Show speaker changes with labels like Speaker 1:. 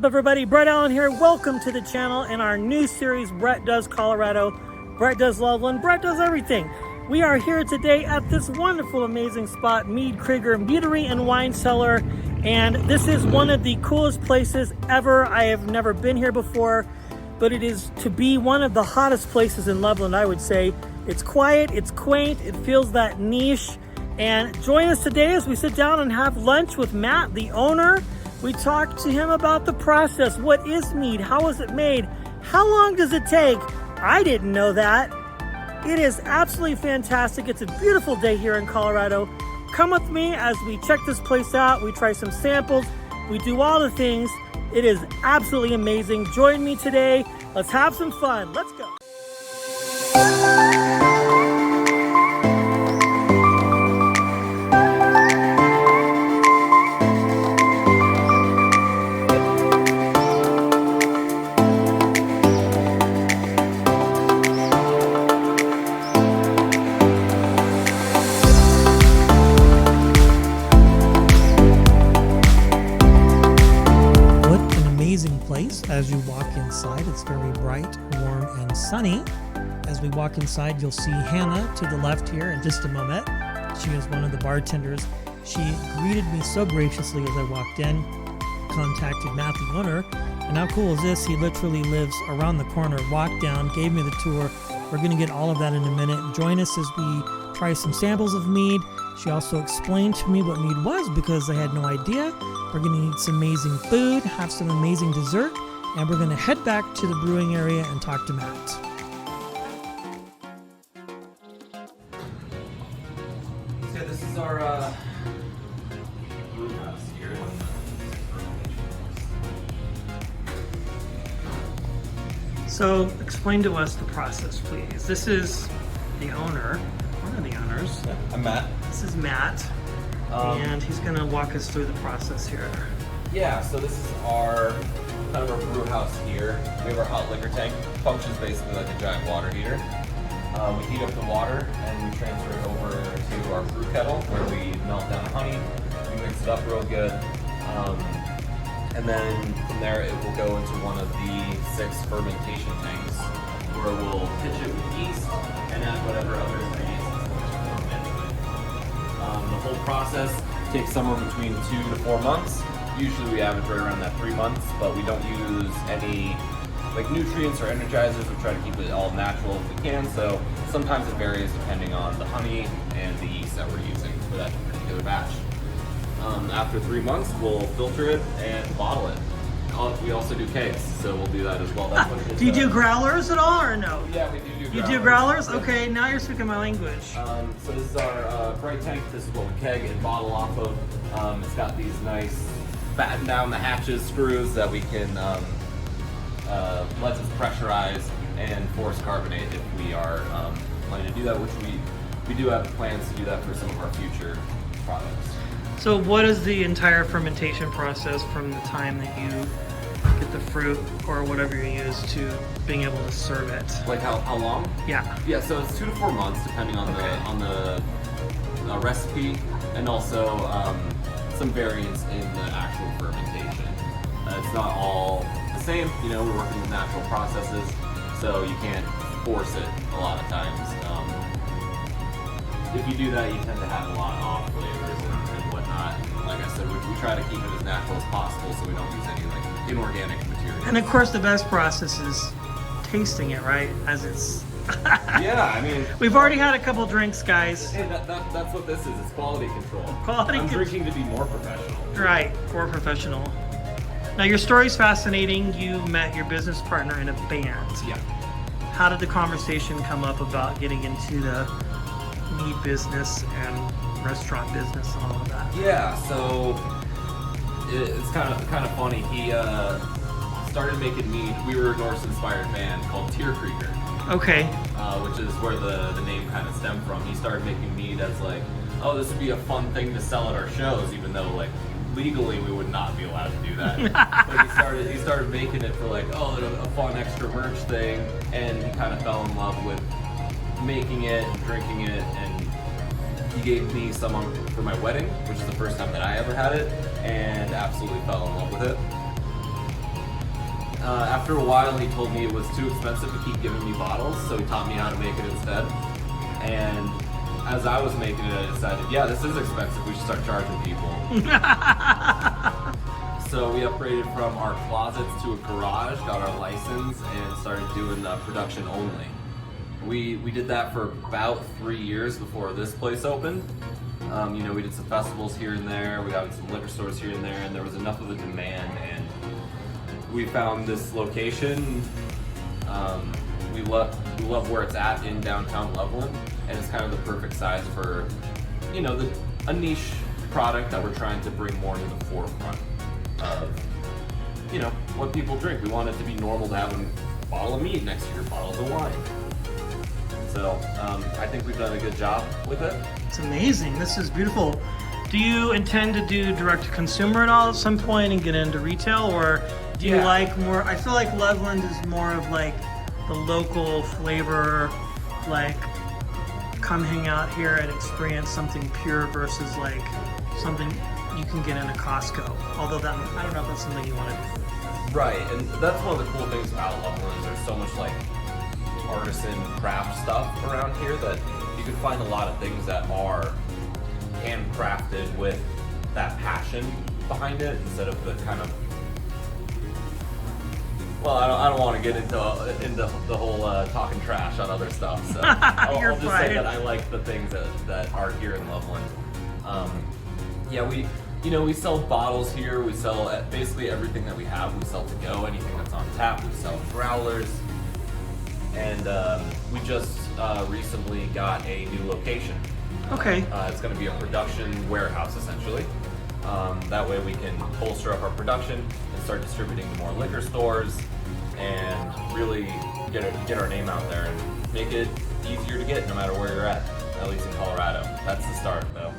Speaker 1: everybody? Brett Allen here. Welcome to the channel and our new series, Brett Does Colorado, Brett Does Loveland, Brett Does Everything. We are here today at this wonderful, amazing spot, MeadKrieger Meadery and Wine Cellar. And this is one of the coolest places ever. I have never been here before, but it is to be one of the hottest places in Loveland, I would say. It's quiet, it's quaint, it feels that niche. And join us today as we sit down and have lunch with Matt, the owner. We talked to him about the process. What is mead? How is it made? How long does it take? I didn't know that. It is absolutely fantastic. It's a beautiful day here in Colorado. Come with me as we check this place out. We try some samples. We do all the things. It is absolutely amazing. Join me today. Let's have some fun. Let's go. As you walk inside, it's very bright, warm, and sunny. As we walk inside, you'll see Hannah to the left here in just a moment. She is one of the bartenders. She greeted me so graciously as I walked in, contacted Matt, the owner, and how cool is this? He literally lives around the corner, walked down, gave me the tour. We're going to get all of that in a minute. Join us as we try some samples of mead. She also explained to me what mead was because I had no idea. We're going to eat some amazing food, have some amazing dessert, and we're going to head back to the brewing area and talk to Matt.
Speaker 2: So this is our brew house here.
Speaker 1: So explain to us the process, please. This is the owner, one of the owners.
Speaker 2: Yeah, I'm Matt.
Speaker 1: This is Matt, and he's going to walk us through the process here.
Speaker 2: Yeah, so this is our kind of our brew house here. We have our hot liquor tank. Functions basically like a giant water heater. We heat up the water and we transfer it over to our brew kettle where we melt down honey. We mix it up real good. And then from there it will go into one of the 6 fermentation tanks where we'll pitch it with yeast and add whatever other ingredients is going to ferment into it. The whole process takes somewhere between 2 to 4 months. Usually we average right around that 3 months, but we don't use any like nutrients or energizers. We try to keep it all natural if we can, so sometimes it varies depending on the honey and the yeast that we're using for that particular batch. After 3 months, we'll filter it and bottle it. We also do kegs, so we'll do that as well. That's
Speaker 1: do you do growlers at all or no?
Speaker 2: Yeah, we do growlers.
Speaker 1: You do growlers? Okay, now you're speaking my language.
Speaker 2: So this is our bright tank. This is what we keg and bottle off of. It's got these nice batten down the hatches screws that we can lets us pressurize and force carbonate if we are planning to do that, which we do have plans to do that for some of our future products.
Speaker 1: So what is the entire fermentation process from the time that you get the fruit or whatever you use to being able to serve it?
Speaker 2: Like how long?
Speaker 1: Yeah.
Speaker 2: Yeah, so it's 2 to 4 months depending on the recipe, and also some variance in the actual fermentation. It's not all the same, you know, we're working with natural processes, so you can't force it a lot of times. If you do that, you tend to have a lot of off flavors and whatnot. And like I said, we try to keep it as natural as possible so we don't use any like inorganic materials.
Speaker 1: And of course the best process is tasting it, right? As it's...
Speaker 2: Yeah, I mean...
Speaker 1: We've already had a couple drinks, guys.
Speaker 2: Hey, that's what this is. It's quality control. I'm drinking to be more professional.
Speaker 1: Right, more professional. Now your story's fascinating. You met your business partner in a band.
Speaker 2: Yeah.
Speaker 1: How did the conversation come up about getting into the mead business and restaurant business and all of that?
Speaker 2: Yeah, so it's kind of funny. He started making mead. We were a Norse-Inspired band called MeadKrieger.
Speaker 1: Okay.
Speaker 2: Which is where the name kind of stemmed from. He started making mead as like, oh, this would be a fun thing to sell at our shows, even though like legally we would not be allowed to do that. But he started making it for like, oh, a fun extra merch thing, and he kind of fell in love with making it and drinking it, and he gave me some for my wedding, which is the first time that I ever had it, and absolutely fell in love with it. After a while, he told me it was too expensive to keep giving me bottles, so he taught me how to make it instead. And as I was making it, I decided, yeah, this is expensive. We should start charging people. So we upgraded from our closets to a garage, got our license, and started doing production only. We did that for about 3 years before this place opened. You know, we did some festivals here and there, we got some liquor stores here and there, and there was enough of a demand, and we found this location. We love where it's at in downtown Loveland, and it's kind of the perfect size for, you know, a niche product that we're trying to bring more to the forefront of, you know, what people drink. We want it to be normal to have a bottle of mead next to your bottles of wine. So I think we've done a good job with it.
Speaker 1: It's amazing. This is beautiful. Do you intend to do direct to consumer at all at some point and get into retail, or do you like more? I feel like Loveland is more of like the local flavor, like come hang out here and experience something pure versus like something you can get in a Costco. Although that, I don't know if that's something you want to do.
Speaker 2: Right, and that's one of the cool things about Loveland is there's so much like artisan craft stuff around here that you can find a lot of things that are handcrafted with that passion behind it instead of the kind of, well, I don't want to get into the whole talking trash on other stuff, so I'll just say that I like the things that are here in Loveland. Yeah, we sell bottles here, we sell basically everything that we have, we sell to go, anything that's on tap, we sell growlers, and we just recently got a new location.
Speaker 1: Okay.
Speaker 2: It's going to be a production warehouse, essentially. That way we can bolster up our production and start distributing to more liquor stores and really get our name out there and make it easier to get no matter where you're at least in Colorado. That's the start, though.